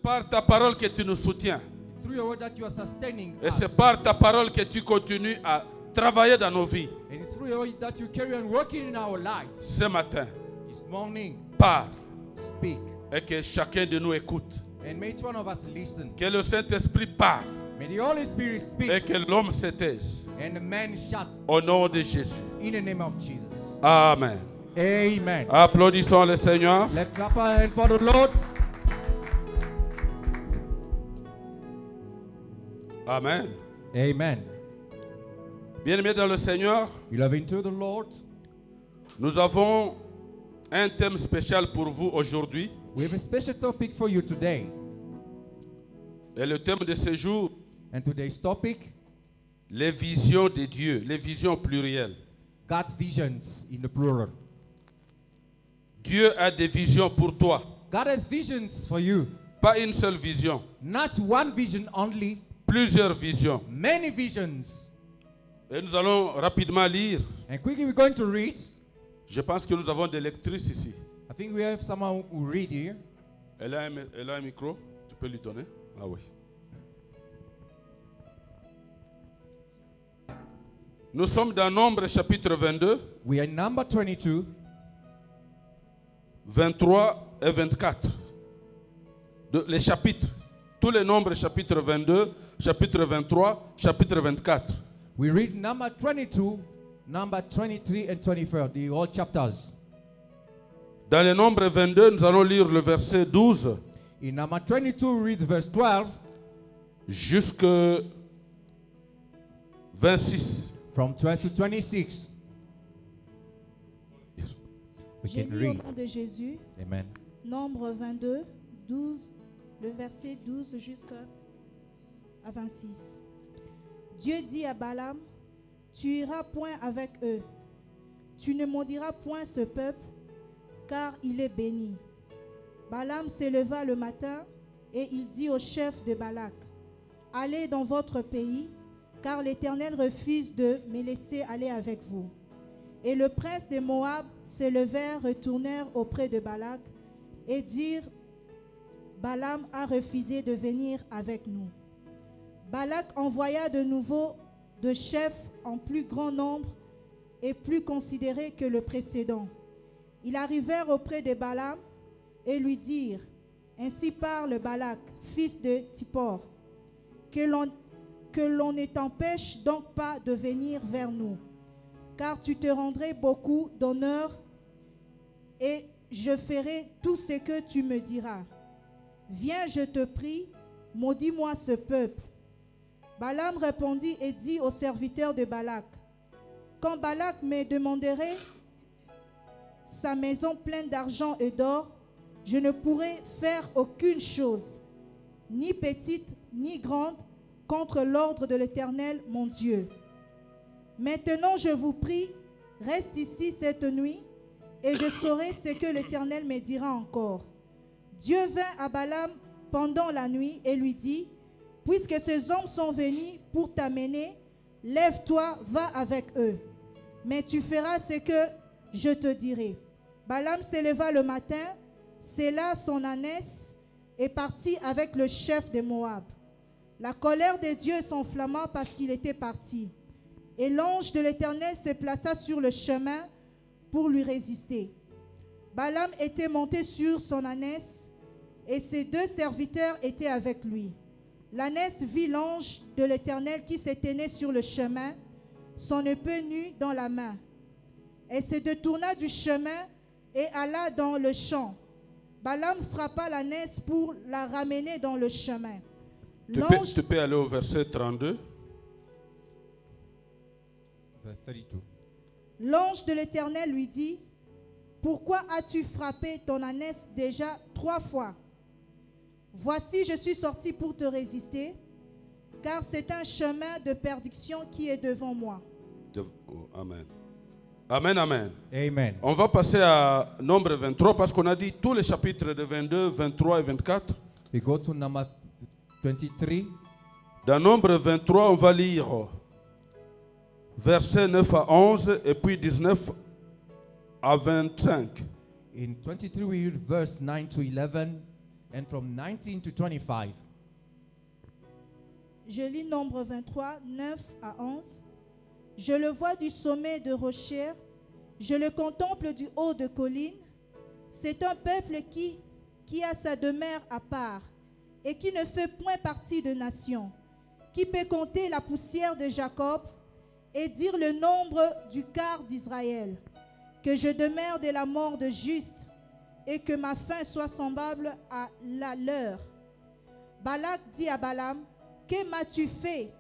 par ta parole que tu nous soutiens. Through your word that you are sustaining Et us. c'est par ta parole que tu continues à travailler dans nos vies. And it's through your word that you carry on working in our lives. Ce matin, This morning, parle speak. et que chacun de nous écoute. And may each one of us listen. Que le Saint-Esprit parle May the Holy Spirit speak. et que l'homme se taise. And the man shouts Au nom de Jésus. in the name of Jesus. Amen. Amen. Applaudissons le Seigneur. Let's clap our hands for the Lord. Amen. Amen. Bien-aimés dans le Seigneur, Beloved into the Lord, nous avons un thème spécial pour vous aujourd'hui. we have a special topic for you today. Et le thème de ce jour, And today's topic, les visions de Dieu, les visions plurielles. God's visions in the plural. Dieu a des visions pour toi, God has visions for you. pas une seule vision, Not one vision only, plusieurs visions. many visions. Et nous allons rapidement lire. And quickly we're going to read. Je pense que nous avons des lectrices ici. I think we have someone who read here. Elle a un micro, tu peux lui donner? Ah oui. Nous sommes dans Nombre chapitre 22, We are in number 22, 23 et 24. Les chapitres. Tous les nombres, chapitre 22, chapitre 23, chapitre 24. we read number 22, number 23 and 24, the whole chapters. Dans le nombre 22, nous allons lire le verset 12 In number 22, we read verse 12 jusqu'à 26. from 12 to 26. We J'ai can lu au read. nom de Jésus, Amen. Nombre 22, 12, le verset 12 jusqu'à 26. Dieu dit à Balaam, tu iras point avec eux, tu ne maudiras point ce peuple, car il est béni. Balaam s'éleva le matin et il dit au chef de Balak, allez dans votre pays, car l'Éternel refuse de me laisser aller avec vous. Et le prince des Moab s'élevèrent, retournèrent auprès de Balak et dirent, Balaam a refusé de venir avec nous. Balak envoya de nouveau de chefs en plus grand nombre et plus considérés que le précédent. Ils arrivèrent auprès de Balaam et lui dirent, ainsi parle Balak, fils de Tippor, que l'on ne t'empêche donc pas de venir vers nous, car tu te rendrais beaucoup d'honneur et je ferai tout ce que tu me diras. Viens, je te prie, maudis-moi ce peuple. Balaam répondit et dit aux serviteurs de Balak, quand Balak me demanderait sa maison pleine d'argent et d'or, je ne pourrai faire aucune chose, ni petite ni grande, contre l'ordre de l'Éternel, mon Dieu. Maintenant, je vous prie, reste ici cette nuit, et je saurai ce que l'Éternel me dira encore. Dieu vint à Balaam pendant la nuit et lui dit, puisque ces hommes sont venus pour t'amener, lève-toi, va avec eux. Mais tu feras ce que je te dirai. Balaam s'éleva le matin, sella son ânesse et partit avec le chef de Moab. La colère de Dieu s'enflamma parce qu'il était parti. Et l'ange de l'Éternel se plaça sur le chemin pour lui résister. Balaam était monté sur son ânesse et ses deux serviteurs étaient avec lui. L'ânesse vit l'ange de l'Éternel qui se tenait sur le chemin, son épée nue dans la main. Elle se détourna du chemin et alla dans le champ. Balaam frappa l'ânesse pour la ramener dans le chemin. Tu peux aller au verset 32. Verse 32. L'ange de l'Éternel lui dit, pourquoi as-tu frappé ton ânesse déjà 3 fois? Voici, je suis sorti pour te résister, car c'est un chemin de perdition qui est devant moi. Amen. Amen, amen. Amen. On va passer à Nombre 23 parce qu'on a dit tous les chapitres de 22, 23 et 24. We go to number 23. Dans Nombre 23, on va lire versets 9 à 11 et puis 19 à 25. In 23 we read verse 9 to 11 and from 19 to 25. Je lis Nombre 23, 9 à 11. Je le vois du sommet de rocher, je le contemple du haut de colline. C'est un peuple qui a sa demeure à part et qui ne fait point partie de nation, qui peut compter la poussière de Jacob et dire le nombre du quart d'Israël. Que je demeure de la mort de juste et que ma fin soit semblable à la leur. Balak dit à Balaam, que m'as-tu fait?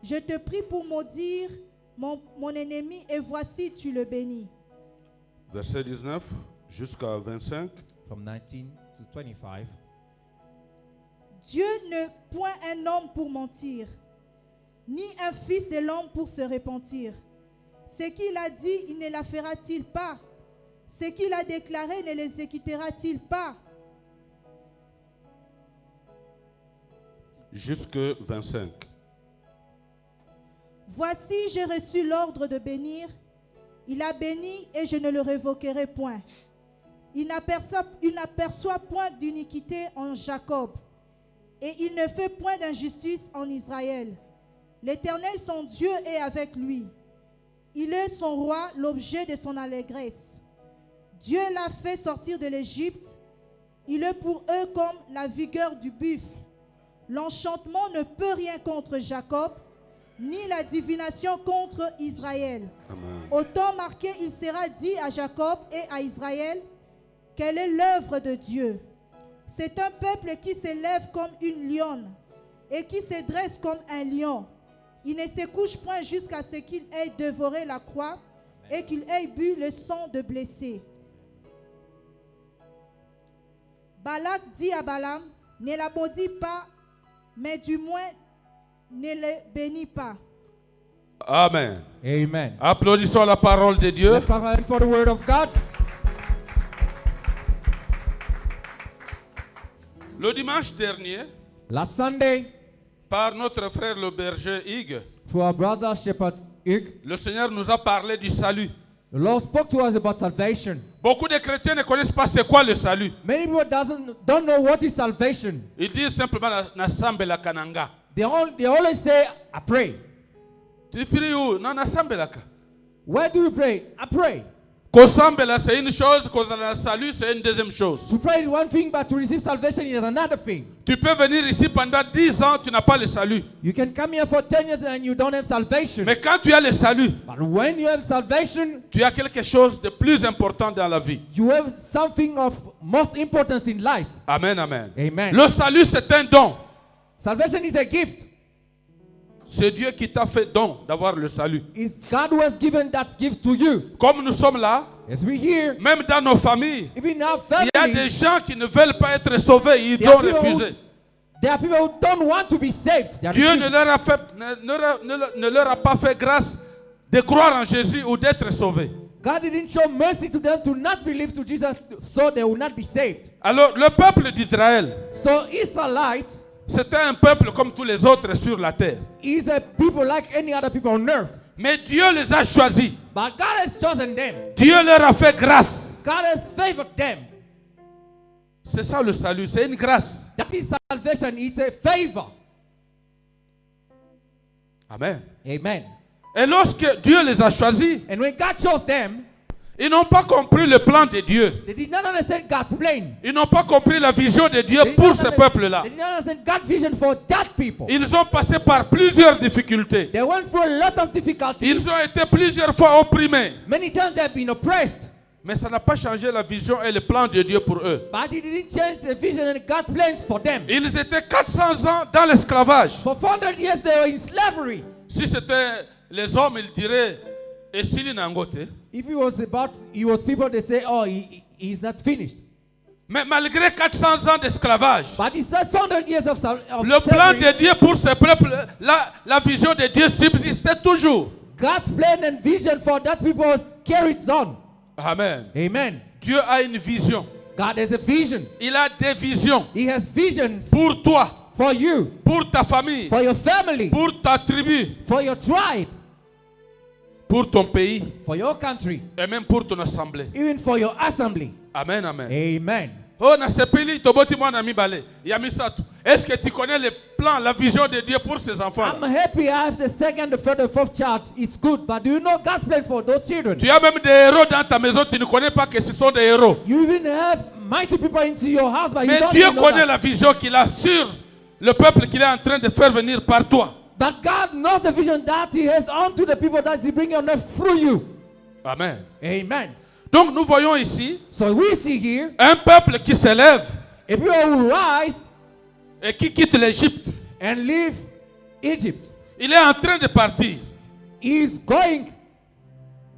Je te prie pour maudire mon ennemi et voici tu le bénis. Verset 19 jusqu'à 25. From 19 to 25. Dieu n'est point un homme pour mentir, ni un fils de l'homme pour se repentir. Ce qu'il a dit, il ne la fera-t-il pas? Ce qu'il a déclaré, ne l'exécutera-t-il pas? Jusque 25. Voici, j'ai reçu l'ordre de bénir. Il a béni et je ne le révoquerai point. Il n'aperçoit point d'iniquité en Jacob et il ne fait point d'injustice en Israël. L'Éternel, son Dieu, est avec lui. Il est son roi, l'objet de son allégresse. Dieu l'a fait sortir de l'Égypte. Il est pour eux comme la vigueur du buffle. L'enchantement ne peut rien contre Jacob, ni la divination contre Israël. Amen. Au temps marqué, il sera dit à Jacob et à Israël, quelle est l'œuvre de Dieu? C'est un peuple qui s'élève comme une lionne et qui se dresse comme un lion. Il ne se couche point jusqu'à ce qu'il ait dévoré la croix et qu'il ait bu le sang de blessés. Balak dit à Balaam, ne la maudis pas, mais du moins ne le bénis pas. Amen. Amen. Applaudissons la parole de Dieu. Clap our hands for the word of God. Le dimanche dernier, Last Sunday, par notre frère le berger Hugues, through our brother Shepherd Hugh, le Seigneur nous a parlé du salut. the Lord spoke to us about salvation. Beaucoup de chrétiens ne connaissent pas c'est quoi le salut. Many people don't know what is salvation. Ils disent simplement na sambe la kananga. They always say, I pray. Tu pries où? Non, na sambe la ka. Where do you pray? I pray. Ko sambe la c'est une chose, ko na salut c'est une deuxième chose. To pray is one thing, but to receive salvation is another thing. Tu peux venir ici pendant 10 ans, tu n'as pas le salut. You can come here for 10 years and you don't have salvation. Mais quand tu as le salut, But when you have salvation, tu as quelque chose de plus important dans la vie. you have something of most importance in life. Amen, amen. Amen. Le salut c'est un don. Salvation is a gift. C'est Dieu qui t'a fait don d'avoir le salut. It's God who has given that gift to you. Comme nous sommes là, As we hear, même dans nos familles, even in our il y a des families, gens qui ne veulent pas être sauvés, ils there ont are people who- refusé. there are people who don't want to be saved. They are Dieu ne refusing. leur, a fait, ne leur a pas fait grâce de croire en Jésus ou d'être sauvés. God didn't show mercy to them to not believe to Jesus so they will not be saved. Alors le peuple d'Israël, So Israelites c'était un peuple comme tous les autres sur la terre. is a people like any other people on earth. Mais Dieu les a choisis. But God has chosen them. Dieu leur a fait grâce. God has favored them. C'est ça le salut, c'est une grâce. That is salvation. It's a favor. Amen. Amen. Et lorsque Dieu les a choisis, And when God chose them, ils n'ont pas compris le plan de Dieu. they did not understand God's plan. Ils n'ont pas compris la vision de Dieu They did pour not ce under- peuple-là. They did not understand God's vision for that people. Ils ont passé par plusieurs difficultés. They went through a lot of difficulties. Ils ont été plusieurs fois opprimés. Many times they have been oppressed. Mais ça n'a pas changé la vision et le plan de Dieu pour eux. But it didn't change the vision and God's plans for them. Ils étaient 400 ans dans l'esclavage. For 400 years they were in slavery. Si c'était les hommes, ils diraient, et s'il n'angote. If it was people they say, oh, he's not finished. Mais malgré 400 ans d'esclavage, But it's not 400 years of le plan slavery. de Dieu pour ce peuple, la vision de Dieu subsistait toujours. God's plan and vision for that people was carried on. Amen. Amen. Dieu a une vision. God has a vision. Il a des visions He has visions pour toi, for you, pour ta famille, for your family, pour ta tribu, for your tribe, pour ton pays for your country, et même pour ton assemblée. even for your assembly. Amen, amen. Amen. Oh, Nasepeli, Toboti, mon ami Balé. Yamisatou. Est-ce que tu connais le plan, la vision de Dieu pour ses enfants? I'm happy I have the second, the third, the fourth child. It's good, but do you know God's plan for those children? Tu as même des héros dans ta maison, tu ne connais pas que ce sont des héros. You even have mighty people into your house, but you Mais don't Dieu even know connaît that. la vision qu'il a sur le peuple qu'il est en train de faire venir par toi. But God knows the vision that He has onto the people that He bringing on earth through you. Amen. Amen. Donc nous voyons ici So we see here, un peuple qui s'élève if you will rise et qui quitte l'Égypte. and leave Egypt, Il est en train de partir He is going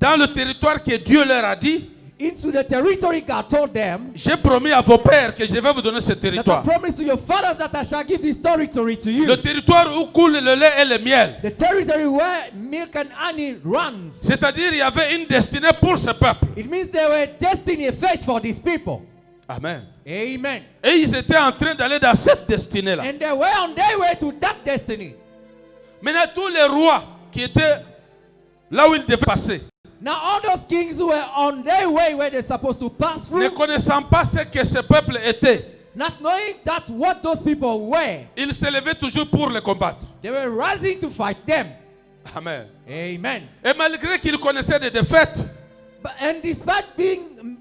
dans le territoire que Dieu leur a dit. into the territory God told them, J'ai promis à vos pères que je vais vous donner ce that I territoire. promised to your fathers that I shall give this territory to you. Le territoire où coule le lait et le miel. The territory where milk and honey runs. C'est-à-dire il y avait une destinée pour ce peuple. It means there were destiny and fate for these people. Amen. Amen. Et ils étaient en train d'aller dans cette destinée-là. And they were on their way to that destiny. Maintenant, tous les rois qui étaient là où ils devaient passer, Now all those kings who were on their way where they're supposed to pass ne through, connaissant pas ce que ce peuple était, not knowing that what those people were, ils se levaient toujours pour les combattre. they were rising to fight them. Amen. Amen. Et malgré qu'ils connaissaient des défaites, And despite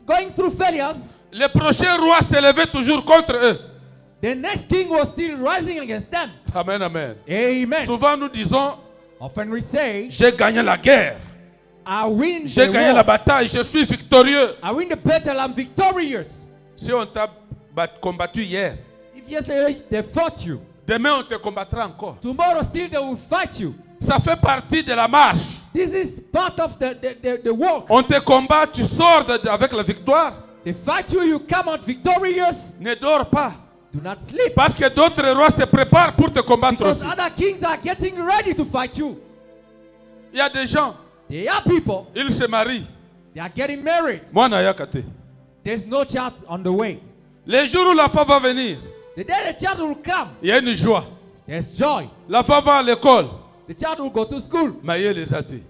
going through failures, les prochains rois se levaient toujours contre eux. the next king was still rising against them. Amen, amen. Amen. Souvent nous disons, Often we say, j'ai gagné la guerre, I win j'ai the gagné war. la bataille, je suis victorieux. I win the battle, I'm victorious. Si on t'a combattu hier, If yesterday they fought you, demain on te combattra encore. tomorrow still they will fight you. Ça fait partie de la marche. This is part of the walk. On te combat, tu sors avec la victoire. They fight you, you come out victorious. Ne dors pas. Do not sleep. Parce que d'autres rois se préparent pour te combattre Because aussi. other kings are getting ready to fight you. Il y a des gens, There are people, ils se marient. they are getting married. Moi, Nayakate. There's no child on the way. Les jours où la femme va venir, The day the child will come, il y a une joie. there's joy. La femme va à l'école, The child will go to school. mais il y a les athées.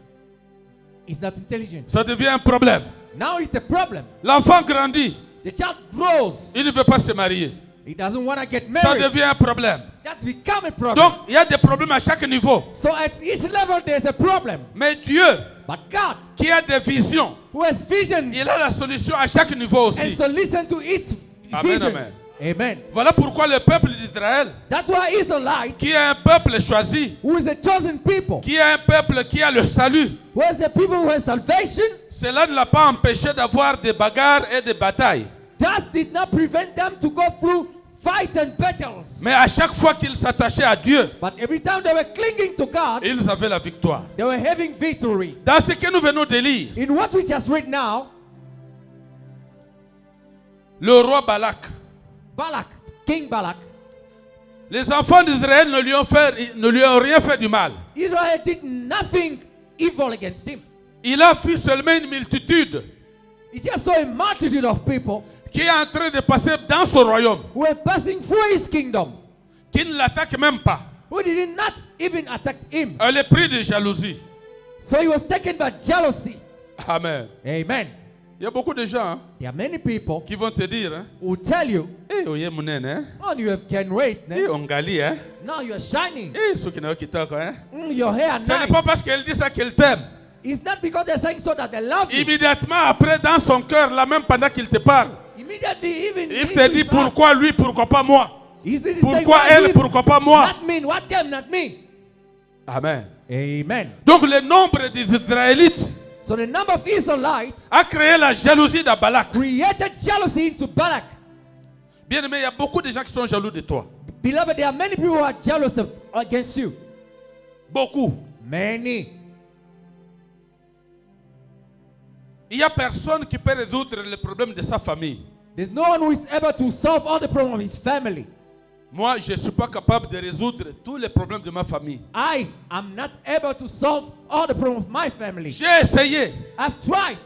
It's not intelligent. Ça devient un problème. Now it's a problem. L'enfant grandit, The child grows. il ne veut pas se marier. He doesn't want to get Ça married. devient un problème. That become a problem. Donc, il y a des problèmes à chaque niveau. So at each level there's a problem. Mais Dieu, But God, qui a des visions, who has vision il a la solution à chaque niveau and aussi. so listen to each Amen, vision. amen. Amen. Voilà pourquoi le peuple d'Israël, That's why Israelite, qui est un peuple choisi, who is a chosen people, qui est un peuple qui a le salut, who is the people who has salvation, cela ne l'a pas empêché d'avoir des bagarres et des batailles. that did not prevent them to go through fights and battles. Mais à chaque fois qu'ils s'attachaient à Dieu, But every time they were clinging to God, ils avaient la victoire. they were having victory. Dans ce que nous venons de lire, In what we just read now, le roi Balak, Balak, King Balak, les enfants d'Israël ne lui ont rien fait du mal. Israel did nothing evil against him. Il a vu seulement une multitude He just saw a multitude of people qui est en train de passer dans son royaume, who were passing through his kingdom, qui ne l'attaque même pas. who did not even attack him. Elle est prise de jalousie. So he was taken by jealousy. Amen. Amen. Il y a beaucoup de gens hein, There are many people qui vont te dire, hein, who tell you, eh, oye munene, hein, oh, you have gained weight. eh, ongali, hein, Now you are shining. eh, ceux qui n'ont qui toquent, hein. Your hair Ce n'est pas nice. parce qu'elle dit ça qu'elle t'aime. It's not because they're saying so that they love you. Immédiatement après, dans son cœur, là même pendant qu'il te parle, Immediately, even il te dit pourquoi lui, pourquoi pas moi. He's busy Pourquoi saying, elle, pourquoi pas moi. Not me, what them, not me. Amen. Amen. Donc le nombre des Israélites So the number of Israelites a créé la jalousie d'Abalak. created jealousy into Balak. Bien aimé, il y a beaucoup de gens qui sont jaloux de toi. Beloved, there are many people who are jealous against you. Beaucoup. Many. Il n'y a personne qui peut résoudre le problème de sa famille. There's no one who is able to solve all the problems of his family. Moi, je ne suis pas capable de résoudre tous les problèmes de ma famille. I am not able to solve all the problems of my family. J'ai essayé I've tried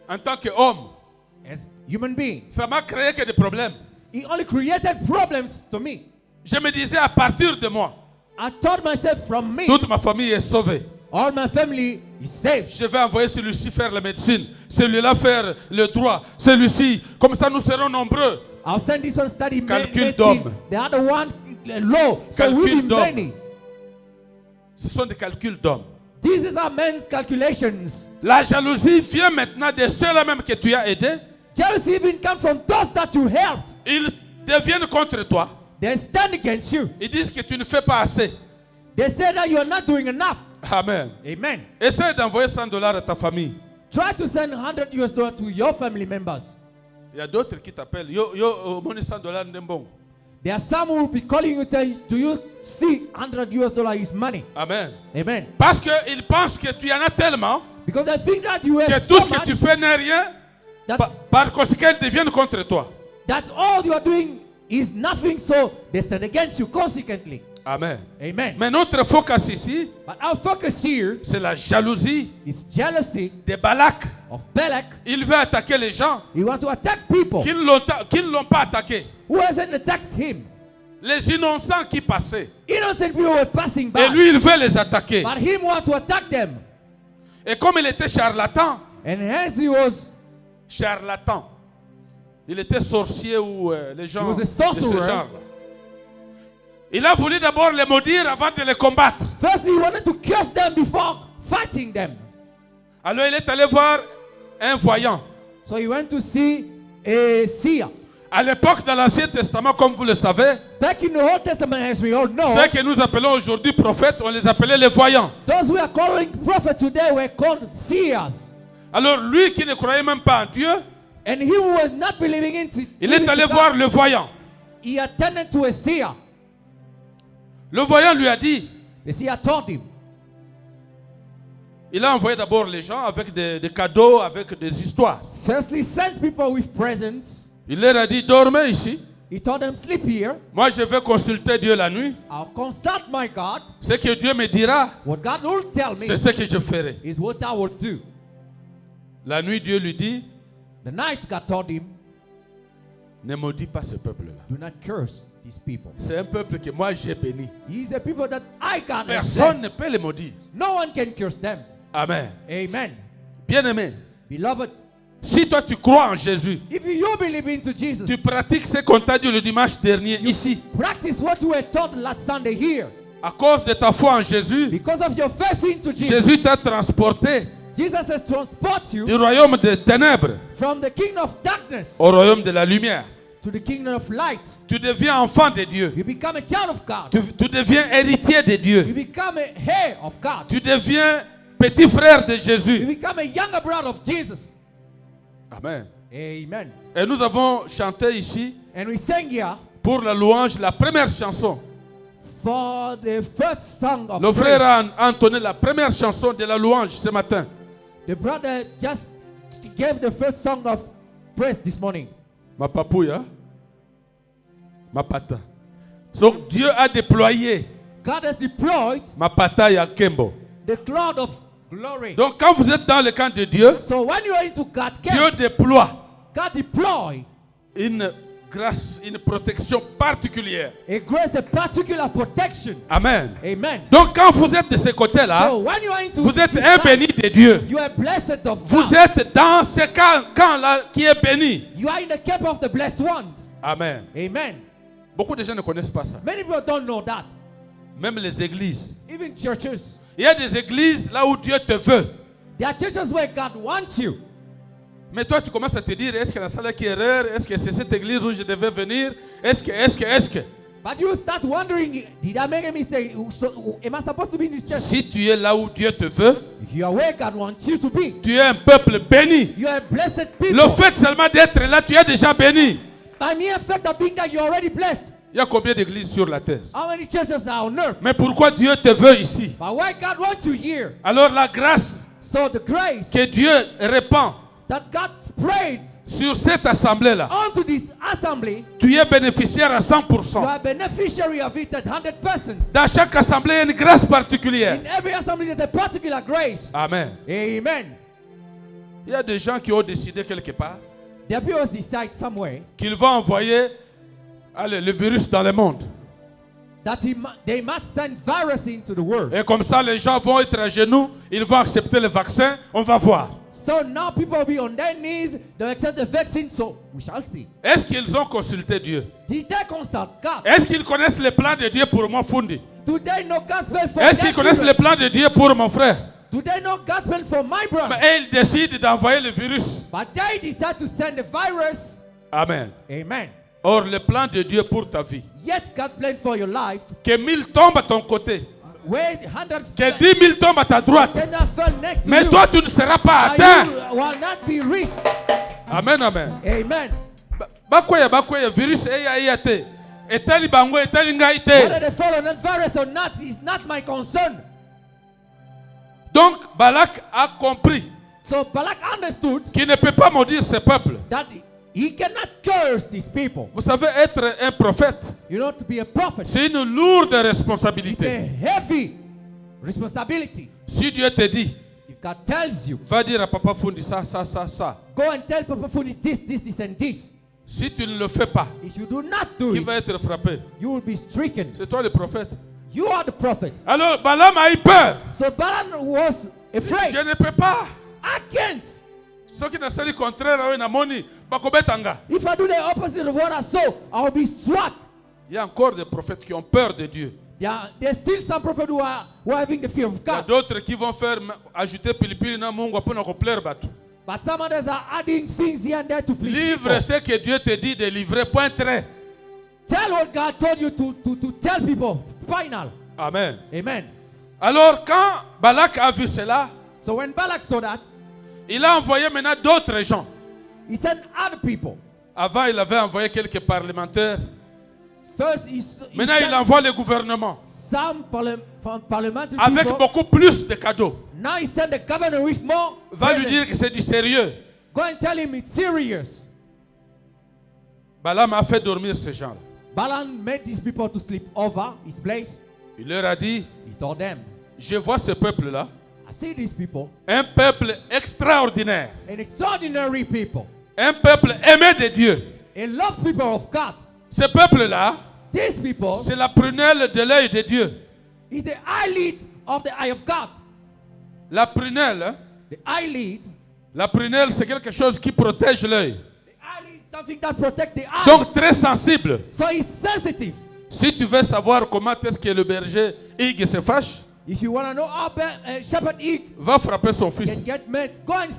en tant qu'homme. as human being. Ça m'a créé que des problèmes. He only created problems to me. Je me disais à partir de moi, I told myself from me, toute ma famille est sauvée. All my family is saved. Je vais envoyer celui-ci faire la médecine, celui-là faire le droit, celui-ci. Comme ça, nous serons nombreux. I'll send this one study Calcul medicine. d'homme. The other one law. So Calcul we'll be d'homme. many. Ce sont des calculs d'hommes. These are men's calculations. La jalousie vient maintenant de ceux-là même que tu as aidés. Jealousy even comes from those that you helped. Ils deviennent contre toi. They stand against you. Ils disent que tu ne fais pas assez. They say that you are not doing enough. Amen. Amen. Essaye d'envoyer $100 à ta famille. Try to send $100 to your family members. Il y a d'autres qui t'appellent. Yo, money $100 n'embongo. There are some who will be calling you, tell you, do you see $100 is money? Amen. Amen. Parce qu'ils pensent que tu en as tellement Because I think that you have que so tout ce que much tu fais n'est rien. that, Par conséquent, ils deviennent contre toi. that all you are doing is nothing, so they stand against you consequently. Amen. Amen. Mais notre focus ici, But our focus here c'est la jalousie is jealousy de Balak. of Balak. Il veut attaquer les gens He wants to attack people qui ne l'ont pas attaqué. who hasn't attacked him. Les innocents qui passaient. Innocent people were passing by. Et lui, il veut les attaquer. But him wants to attack them. Et comme il était charlatan, And hence he was charlatan, il était sorcier ou les gens He was a de ce sorcerer. genre. Il a voulu d'abord les maudire avant de les combattre. first he wanted to curse them before fighting them. Alors il est allé voir un voyant. So he went to see a seer. À l'époque de l'Ancien Testament, comme vous le savez, Back in the Old Testament, as we all know, ceux que nous appelons aujourd'hui prophètes, on les appelait les voyants. those who are calling prophets today were called seers. Alors lui qui ne croyait même pas en Dieu, And he who was not believing into il est allé voir le voyant. he attended to a seer. Le voyant lui a dit, The seer told him. il a envoyé d'abord les gens avec des cadeaux, avec des histoires. Firstly, sent people with presents. Il leur a dit, dormez ici. He told them, sleep here. Moi, je vais consulter Dieu la nuit. I'll consult my God. Ce que Dieu me dira, What God will tell me c'est ce que je ferai. is what I will do. La nuit, Dieu lui dit, The night God told him, ne maudis pas ce peuple-là. do not curse these people. C'est un peuple que moi j'ai béni. These are people that I God has Personne blessed. ne peut les maudire. No one can curse them. Amen. Amen. Bien-aimé, Beloved, si toi tu crois en Jésus, if you believe into Jesus, tu pratiques ce qu'on t'a dit le dimanche dernier ici, practice what you were taught last Sunday here. à cause de ta foi en Jésus, Because of your faith into Jesus, Jésus t'a transporté Jesus has transported you du royaume des ténèbres from the kingdom of darkness au royaume de la lumière. to the kingdom of light. Tu deviens enfant de Dieu. You become a child of God. Tu deviens héritier de You Dieu. become a heir of God. Tu deviens petit frère de You Jésus. become a younger brother of Jesus. Amen. Amen. Et nous avons chanté ici And we sang here pour la louange la première chanson. for the first song of Le frère praise. a entonné la première chanson de la louange ce matin. The brother just gave the first song of praise this morning. Ma papouille, hein? Ma pata. Donc Dieu a déployé God has deployed ma pata ya Kembo. the cloud of glory. Donc quand vous êtes dans le camp de Dieu, So when you are into God's Dieu camp, déploie God deploy une grâce, une protection particulière. a grace, a particular protection. Amen. Amen. Donc quand vous êtes de ce côté-là, So when you are into vous êtes this un life, béni de Dieu. you are blessed of Vous God. êtes dans ce camp-là qui est béni. You are in the camp of the blessed ones. Amen. Amen. Beaucoup de gens ne connaissent pas ça. Many people don't know that. Même les églises. Even churches. Il y a des églises là où Dieu te veut. There are churches where God wants you. Mais toi, tu commences à te dire, est-ce que la salle qui est erreur? Est-ce que c'est cette église où je devais venir? Est-ce que? But you start wondering, did I make a mistake? So, am I supposed to be in this church? Si tu es là où Dieu te veut, If you are where God wants you to be, tu es un peuple béni. you are blessed people. Le fait seulement d'être là, tu es déjà béni. By mere fact of being that you're already blessed. Il y a combien d'églises sur la terre? How many churches are on earth? Mais pourquoi Dieu te veut ici? But why God wants you here? Alors la grâce So the grace que Dieu répand that God spreads sur cette assemblée-là, onto this assembly, tu es bénéficiaire à you 100%. are beneficiary of it at 100%. Dans chaque assemblée, il y a une grâce particulière. In every assembly, there's a particular grace. Amen. Amen. Il y a des gens qui ont décidé quelque part The people decide somewhere qu'ils vont envoyer le virus dans le monde. that they might send virus into the world. Et comme ça, les gens vont être à genoux, ils vont accepter le vaccin, on va voir. So now people will be on their knees, they'll accept the vaccine, so we shall see. Est-ce qu'ils ont consulté Dieu? Did they consult God? Est-ce qu'ils connaissent le plan de Dieu pour mon Fundi? Do they know God's plan for Est-ce their qu'ils connaissent children? le plan de Dieu pour mon frère? Do they know God's plan for my brother? Et ils décident d'envoyer le virus. But they decide to send the virus. Amen. Amen. Or, le plan de Dieu pour ta vie, Yet God's plan for your life, que 1000 tombent à ton côté, where 100 que 10 000 tombent à ta droite, then that fell next to mais you, toi tu ne seras pas but atteint. you will not be reached. Amen, amen. Amen. Bakoya, virus eya te. Etali bango, etali ngai te. Whether they fall on that virus or not is not my concern. Donc, Balak a compris So Balak understood qu'il ne peut pas maudire ce peuple. that he cannot curse these people. Vous savez, être un prophète, You know, to be a prophet, c'est une lourde it's a responsabilité. heavy responsibility. Si Dieu te dit, If God tells you, va dire à Papa Fundi ça, ça, ça, ça. go and tell Papa Funi this, and this. Si tu ne le fais pas, If you do not do qui it, va être frappé? you will be stricken. C'est toi le prophète. You are the prophet. Alors, Balaam a eu peur. So Balaam was afraid. Je ne peux pas. I can't. Ceux qui ne sont le contraire, eux, na moni, bakobetanga. If I do the opposite of what I saw, I will be struck. Il y a encore des prophètes qui ont peur de Dieu. Yeah, there's still some prophets who are having the fear of Il y a God. d'autres qui vont faire ajouter pilipili na mungu pour ne plaire batu. But some others are adding things here and there to please Livre people. ce que Dieu te dit de livrer, point trait. Tell what God told you to tell people. Final. Amen. Amen. Alors quand Balak a vu cela, So when Balak saw that, il a envoyé maintenant d'autres gens. he sent other people. Avant, il avait envoyé quelques parlementaires. First, he Maintenant, il sent envoie le gouvernement some parliamentary avec people. beaucoup plus de cadeaux. Now he sent the governor with more. Va lui presents. dire que c'est du sérieux. Go and tell him it's serious. Balaam a fait dormir ces gens-là. Balaam made these people to sleep over his place. Il leur a dit, He told them, je vois ce peuple-là, I see these people, un peuple extraordinaire, an extraordinary people, un peuple aimé de Dieu. a lost people of God. Ce peuple-là, These people c'est la prunelle de l'œil de Dieu. is the eyelid of the eye of God. La prunelle, hein, The eyelid, la prunelle, c'est quelque chose qui protège l'œil. the eyelid is something that protects the eye. Donc très sensible. So it's sensitive. Si tu veux savoir comment est-ce que le berger Hugues se fâche, If you want to know how Shepherd Eek va frapper son can fils. get mad, go and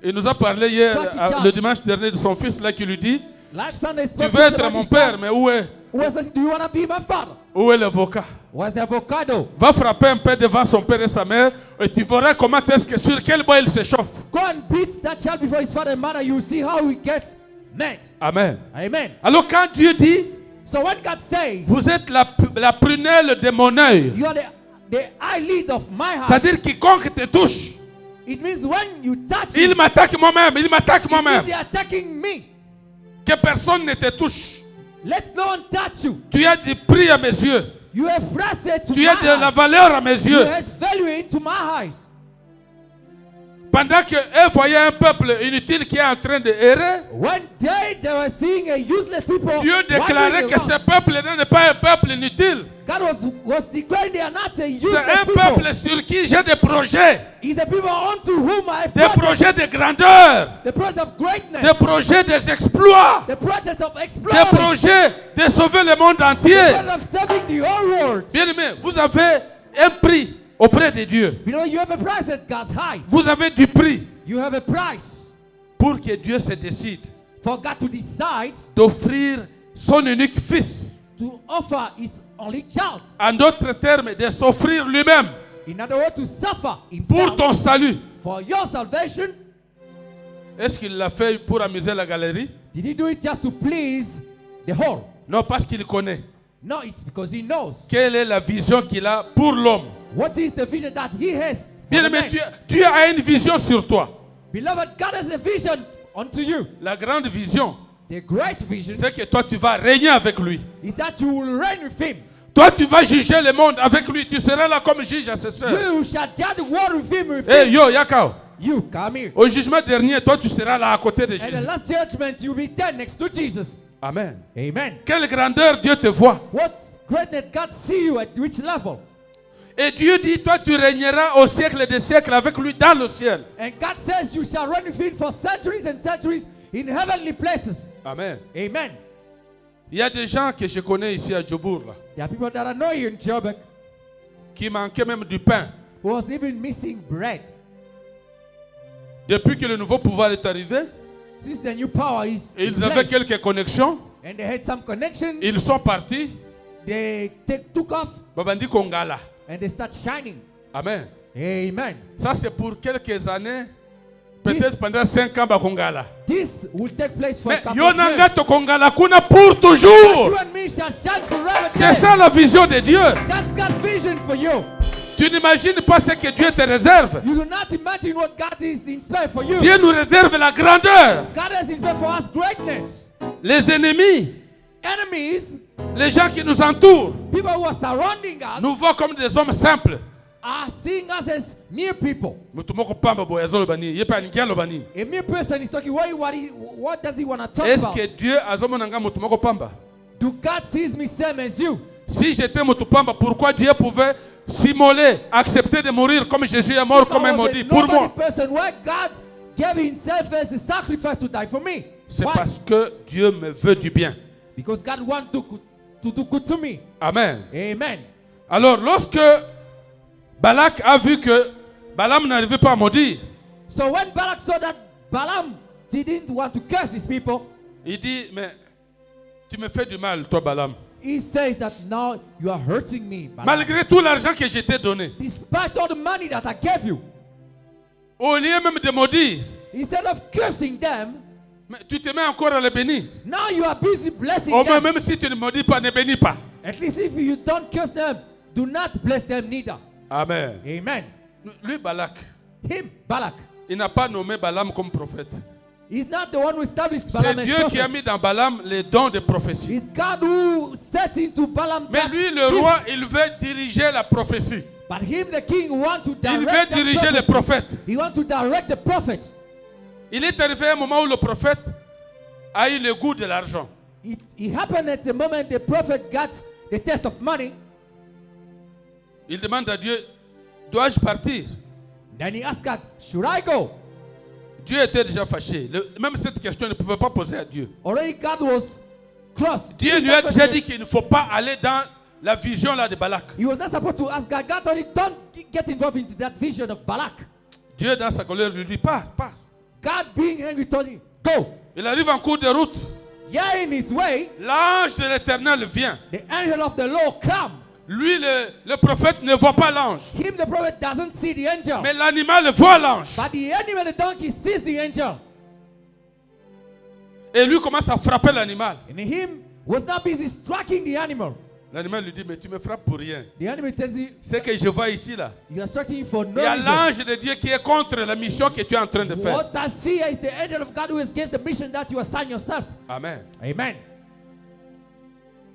Il nous a parlé hier, Toi qui le dimanche dernier, de son fils là qui lui dit, last Sunday. tu veux être mon père, mais où est Do you want to be my father? l'avocat? Where's the avocado? Va frapper un peu devant son père et sa mère et tu verras comment est-ce que sur quel bois il se chauffe. Go and beat that child before his father and mother. You will see how he gets mad. Amen. Amen. Alors quand Dieu dit, So when God says, vous êtes la prunelle de mon œil, you are the eyelid of my heart, c'est-à-dire quiconque te touche, it means when you touch il it, m'attaque moi-même, il m'attaque it means moi-même. they are attacking me. Que personne ne te touche. Let no one touch you. Tu as du prix à mes yeux. You have precious to Tu my as de la eyes. valeur à mes You yeux. have value into my eyes. Pendant qu'eux voyaient un peuple inutile qui est en train de errer, One day they were seeing a useless people. Dieu déclarait wandering que around. ce peuple n'est pas un peuple inutile. God was declaring they are not a C'est useless un people. peuple sur qui j'ai des projets. It's a people unto whom I have Des projets de grandeur. the project of greatness, Des projets des exploits. the project of Des exploring, projets de sauver le monde the entier. project of saving the whole world. Bien aimé, vous avez un prix auprès de Dieu. You know, you have a price at God's high. Vous avez du prix You have a price pour que Dieu se décide for God to decide d'offrir son unique fils. to offer His only child. En d'autres termes, de s'offrir lui-même In other words, to suffer pour Himself ton salut. for your salvation. Est-ce qu'il l'a fait pour amuser la galerie? Did He do it just to please the whole? Non, parce qu'il connaît No, it's because He knows quelle est la vision qu'il a pour l'homme. what is the vision that He has. for Bien the aimé, man. Dieu a une vision sur toi. Beloved, God has a vision unto you. La grande vision, The great vision c'est que toi tu vas régner avec lui. is that you will reign with Him. Toi tu vas juger le monde avec lui. Tu seras là comme juge à ses soeurs. You shall judge the world with Him. Hey yo, Yakao. You come here. Au jugement dernier, toi tu seras là à côté de At the Jésus. last judgment, you'll be there next to Jesus. Amen. Amen. Quelle grandeur Dieu te voit. What greatness, God see you at which level. Et Dieu dit, toi tu régneras au siècle des siècles avec lui dans le ciel. And God says you shall reign with him for centuries and centuries in heavenly places. Amen. Amen. Il y a des gens que je connais ici à Djobour, là, There are people that I know here in Joburg qui manquaient même du pain. who was even missing bread. Depuis que le nouveau pouvoir est arrivé, Since the new power is in ils avaient place, quelques connexions, and they had some connections, ils sont partis. they took off Babandi Kongala. and they start shining. Amen. Amen. Ça c'est pour quelques années, peut-être pendant 5 ans, Kongala. This will take place for a Mais couple of Yonanga years. to Kongala kuna pour toujours. You and me shall shine forever. C'est ça la vision de Dieu. That's God's vision for you. Tu n'imagines pas ce que Dieu te réserve. You do not imagine what God is in store for you. Dieu nous réserve la grandeur. God has in store for us greatness. Les ennemis, Enemies, les gens qui nous entourent, people who are surrounding us, nous voient comme des hommes simples. are seeing us as mere people. A mere person is talking. What does he want to talk Est-ce about? que Dieu azomonanga mutu moko pamba? Do God sees me same as you? Si j'étais mutu pamba, pourquoi Dieu pouvait s'immoler, accepter de mourir comme Jésus est mort, If comme I un was a maudit pour nobody moi? person, why God gave himself as a sacrifice to die for me? C'est Why? parce que Dieu me veut du bien. Because God wants to do good to me. Amen. Amen. Alors, lorsque Balak a vu que Balaam n'arrivait pas à maudire, So when Balak saw that Balaam didn't want to curse his people, il dit, mais tu me fais du mal, toi Balaam. he says that now you are hurting me, Balaam. Malgré tout l'argent que je t'ai donné, Despite all the money that I gave you, au lieu même de maudire, instead of cursing them, mais tu te mets encore à les bénir. now you are busy blessing Au moins, them. même si tu ne maudis pas, ne bénis pas. At least if you don't curse them, do not bless them neither. Amen. Amen. Lui, Balak, Him, Balak, il n'a pas nommé Balaam comme prophète. he's not the one who established C'est Balaam as Dieu qui a prophet. mis dans Balaam les dons de prophétie. It's God who set into Balaam Mais that lui, le gift. roi, il veut diriger la prophétie. But him, the king, want to Il veut direct the diriger les prophet. prophètes. He want to direct the prophet. Il est arrivé un moment où le prophète a eu le goût de l'argent. It happened at the moment the prophet got the taste of money. Il demande à Dieu, dois-je partir? Then he asked God, should I go? Dieu était déjà fâché. Même cette question, il ne pouvait pas poser à Dieu. Already God was cross. Dieu lui a déjà dit qu'il ne faut pas aller dans la vision là de Balak. He was not supposed to ask God. God told him, don't get involved into that vision of Balak. Dieu, dans sa colère, lui dit, pars. God being angry told him, go. Il arrive en cours de route. Yeah, in his way, L'ange de l'Éternel vient. the angel of the Lord come. Lui, le prophète ne voit pas l'ange. Him, the prophet, doesn't see the angel. Mais l'animal voit l'ange. But the animal, the donkey, sees the angel. Et lui commence à frapper l'animal. And him was not busy striking the animal. L'animal lui dit, mais tu me frappes pour rien. The animal tells you, Ce que je vois ici là. you are striking him for no Il y a reason. l'ange de Dieu qui est contre la mission que tu es en train de faire. What I see is the angel of God who is against the mission that you assign yourself. Amen. Amen.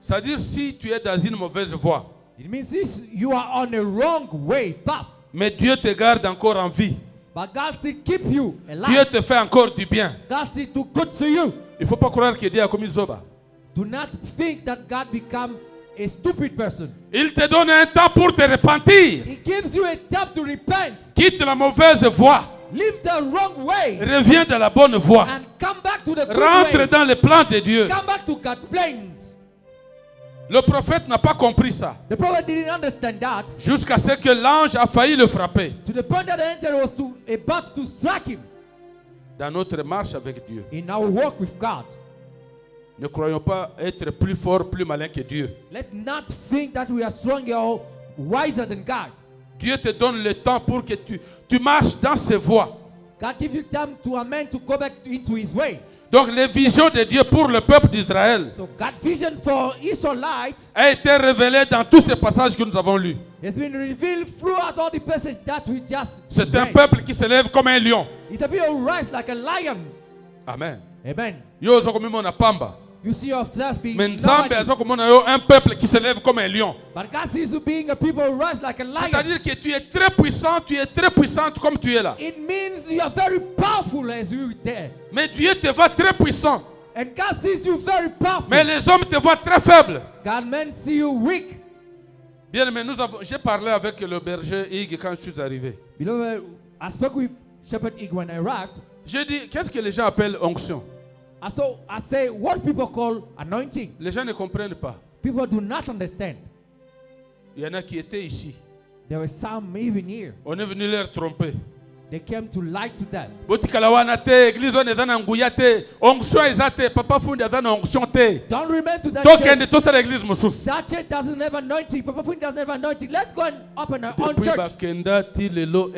C'est-à-dire si tu es dans une mauvaise voie, It means if you are on a wrong way, path, mais Dieu te garde encore en vie. but God still keep you Dieu alive. te fait encore du bien. God still do good to you. Il ne faut pas croire que Dieu a commis Zoba. Do not think that God become a stupid person. Il te donne un temps pour te repentir. He gives you a time to repent. Quitte la mauvaise voie. Leave the wrong way Reviens dans la bonne voie. and come back to the good Rentre way. dans le plan de Dieu. Come back to God's plans. Le prophète n'a pas compris ça. The prophet didn't understand that Jusqu'à ce que l'ange a failli le frapper. to the point that the angel was about to strike him. Dans notre marche avec Dieu, In our walk with God, ne croyons pas être plus forts, plus malins que Dieu. let not think that we are stronger or wiser than God. Dieu te donne le temps pour que tu marches dans ses voies. God gives you time to amend, to go back into his way. Donc les visions de Dieu pour le peuple d'Israël So God's vision for Israelites a été révélée dans tous ces passages que nous avons lus. has been revealed throughout all the passages that we just C'est un read. peuple qui se lève comme un lion. It's a people who rise like a lion. Amen. Amen. Yo ozokomona pamba. You see yourself being Mais Nzambe nobody. azokomona yo un peuple qui se lève comme un lion. But God sees you being a people who rise like a lion. C'est-à-dire que tu es très puissant, tu es très puissante comme tu es là. It means you are very powerful as you there. Mais Dieu te voit très puissant. And God sees you very powerful. Mais les hommes te voient très faible. God men see you weak. Bien aimé, j'ai parlé avec le berger Ig quand je suis arrivé. Beloved, I spoke with Shepherd Ig when I arrived. J'ai dit, qu'est-ce que les gens appellent onction? So I say what people call anointing. Les gens ne comprennent pas. People do not understand. Il y en a qui étaient ici. There were some even here. On est venu leur tromper. They came to lie to them. Botikalawana te, église on est dans nguya te, onction ezate, papa fundi azana onction te. Don't remain to that Donc church. il toute l'église mususu. That church doesn't have anointing. Papa Fundi doesn't have anointing. Let's go and open our own Depuis church. Bakenda Tilelo,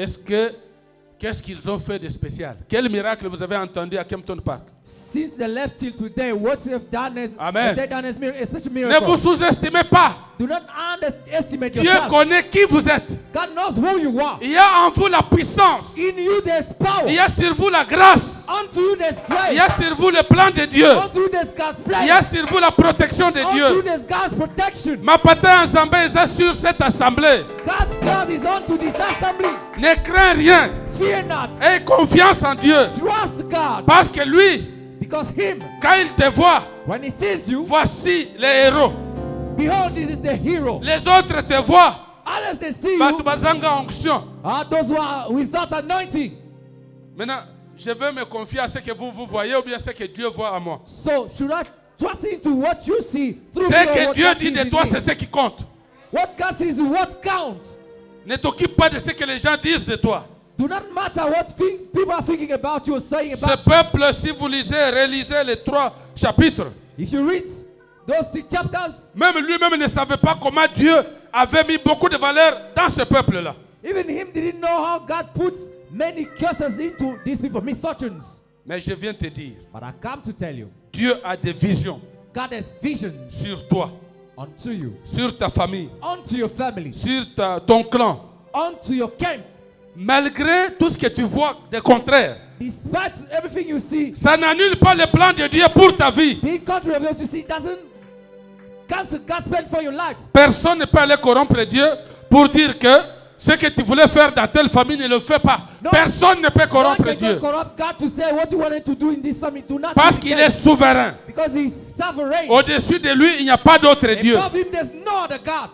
qu'est-ce qu'ils ont fait de spécial? Quel miracle vous avez entendu à Kempton Park? Since they left till today, what they've done is Amen. they've done is especially Ne miracle. vous sous-estimez pas. Do not underestimate Dieu yourself. connaît qui vous êtes. God knows who you are. Il y a en vous la puissance. In you there's power. Il y a sur vous la grâce. Unto you there's Il y grace. a sur vous le plan de Dieu. Unto you there's God's Il y a plan. sur vous la protection de Unto you Dieu. there's God's protection. Ma patin ensemble est sur cette assemblée. God's God is unto this assembly. Ne crains rien. Fear not. Aie confiance en Dieu. Trust God. Parce que lui, Because him, quand il te voit, when he sees you, voici les héros. behold, this is the hero. Les autres te voient. Others they see Batu you bazanga onction. are those who are without anointing. Maintenant, je veux me confier à ce que vous voyez ou bien ce que Dieu voit à moi. So should I trust into what you see through Ce me or que what Dieu God dit sees de in toi, me? c'est ce qui compte. What God sees is what counts. Ne t'occupe pas de ce que les gens disent de toi. Do not matter what people are thinking about you or saying Ce about peuple, si vous relisez les 3 chapitres, you. If you read those 6 chapters, même lui-même ne savait pas comment Dieu avait mis beaucoup de valeur dans ce peuple-là. even him didn't know how God puts many curses into these people, misfortunes. Mais je viens te dire, But I come to tell you, Dieu a des visions God has visions sur toi, unto you, sur ta famille, unto your family, sur ton clan. unto your camp. Malgré tout ce que tu vois de contraire, Despite everything you see, ça n'annule pas le plan de Dieu pour ta vie. being contrary of what you see doesn't cancel God's plan for your life. Personne ne peut aller corrompre Dieu pour dire que ce que tu voulais faire dans telle famille ne le fais pas. Non. Personne ne peut God corrompre cannot Dieu. corrupt God to say what you wanted to do in this family. Do not Parce do qu'il that. est souverain. Because he's sovereign. Au-dessus de lui, il n'y a pas d'autre Dieu. Above him, there's no other God.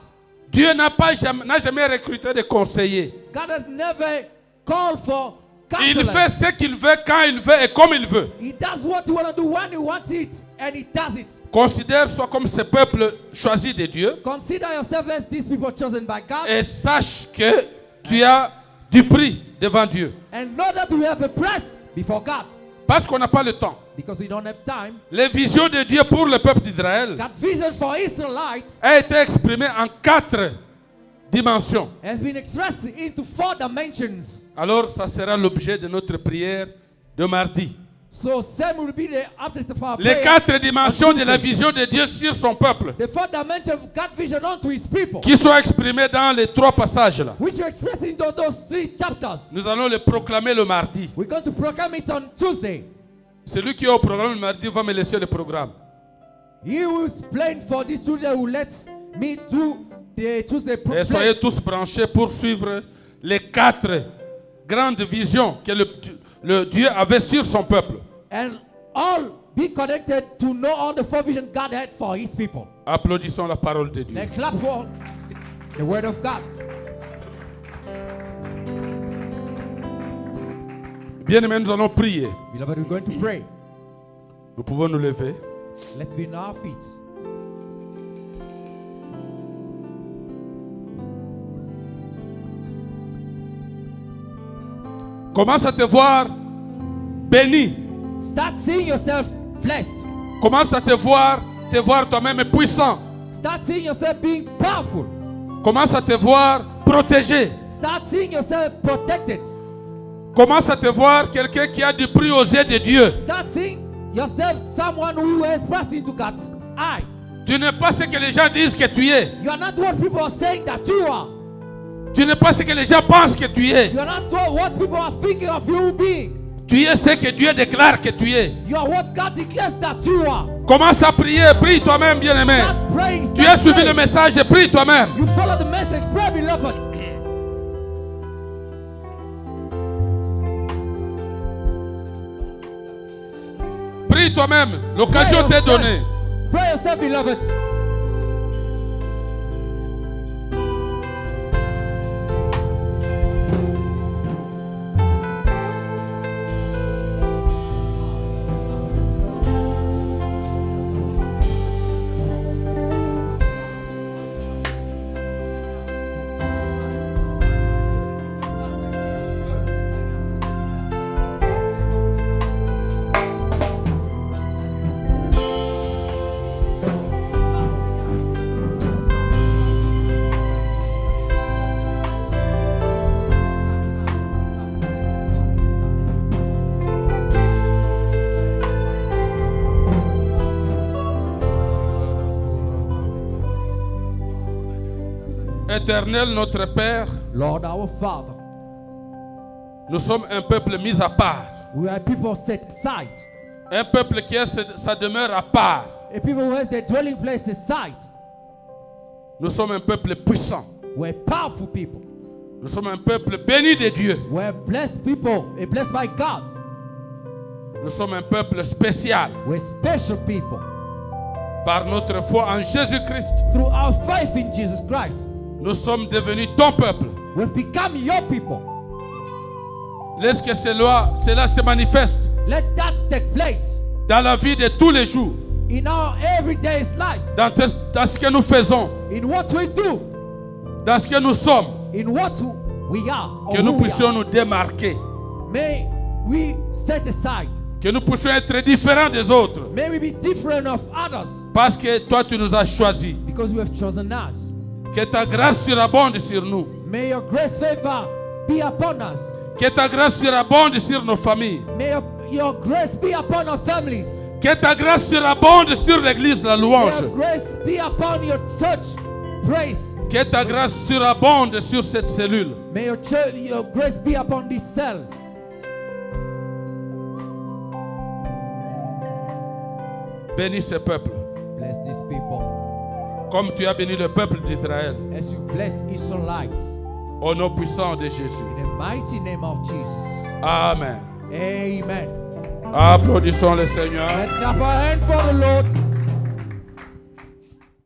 Dieu n'a jamais recruté de conseillers. God has never called for Il counselors. fait ce qu'il veut, quand il veut et comme il veut. He does what he wants to do when he wants it, and he does it. Considère-toi comme ce peuple choisi de Dieu Consider yourself as these people chosen by God, et sache que tu as du prix devant Dieu. and know that we have a price before God. Parce qu'on n'a pas le temps. Because we don't have time. Les visions de Dieu pour le peuple d'Israël God's vision for Israelites a été exprimée en 4 dimensions. has been expressed into 4 dimensions. Alors, ça sera l'objet de notre prière de mardi. So same will be the object of our Les prayer. 4 dimensions de la vision de Dieu sur son peuple, The 4 dimensions of God's vision unto his people, qui sont exprimées dans les 3 passages là. which are expressed in those 3 chapters. Nous allons les proclamer le mardi. We're going to proclaim it on Tuesday. Celui qui est au programme le mardi va me laisser le programme. He who is playing for this Tuesday who lets me do the Tuesday Et program. soyez tous branchés pour suivre les 4 grandes visions que le Dieu avait sur son peuple. And all be connected to know all the 4 vision God had for his people. Applaudissons la parole de Dieu. Then clap for the word of God. Bien aimés, nous allons prier. Beloved, we're going to pray. Nous pouvons nous lever. Let's be on our feet. Commence à te voir béni. Start seeing yourself blessed. Commence à te voir toi-même puissant. Start seeing yourself being powerful. Commence à te voir protégé. Start seeing yourself protected. Commence à te voir quelqu'un qui a du prix aux yeux de Dieu. Start seeing yourself someone who has passed into God's eye. Tu n'es pas ce que les gens disent que tu es. You are not what people are saying that you are. Tu n'es pas ce que les gens pensent que tu es. You are not what people are thinking of you being. Tu es ce que Dieu déclare que tu es. You are what God declares that you are. Commence à prier, prie toi-même, bien-aimé. Start praying. Tu as Start suivi le praying. message, prie toi-même. You follow the message. Pray, beloved. Prie toi-même. L'occasion Pray t'est yourself. donnée. Pray yourself, beloved. Éternel notre Père, Lord our Father, nous sommes un peuple mis à part. we are people set aside. Un peuple qui a sa demeure à part. A people who has their dwelling place aside. Nous sommes un peuple puissant. We're powerful people. Nous sommes un peuple béni de Dieu. We're blessed people, blessed by God. Nous sommes un peuple spécial We're special people. par notre foi en Jésus-Christ. Through our faith in Jesus Christ, Nous sommes devenus ton peuple. we've become your people. Laisse que cela se manifeste Let that take place dans la vie de tous les jours, in our everyday's life, dans ce que nous faisons, in what we do, dans ce que nous sommes, in what we are. or que nous who we puissions are. nous démarquer, May we set aside. que nous puissions être différents des autres, May we be different of others parce que toi tu nous as choisis. because you have chosen us. Que ta grâce surabonde sur nous, May your grace favor be upon us. que ta grâce surabonde sur nos familles, May your grace be upon our families. que ta grâce surabonde sur l'église, la May louange, your grace be upon your church. Praise. que ta grâce surabonde sur cette cellule. May your grace be upon this cell. Bénis ce peuple, Bless these people comme tu as béni le peuple d'Israël, as you bless Israelites. au nom puissant de Jésus. In the mighty name of Jesus. Amen. Amen. Applaudissons le Seigneur. Let's clap our hand for the Lord.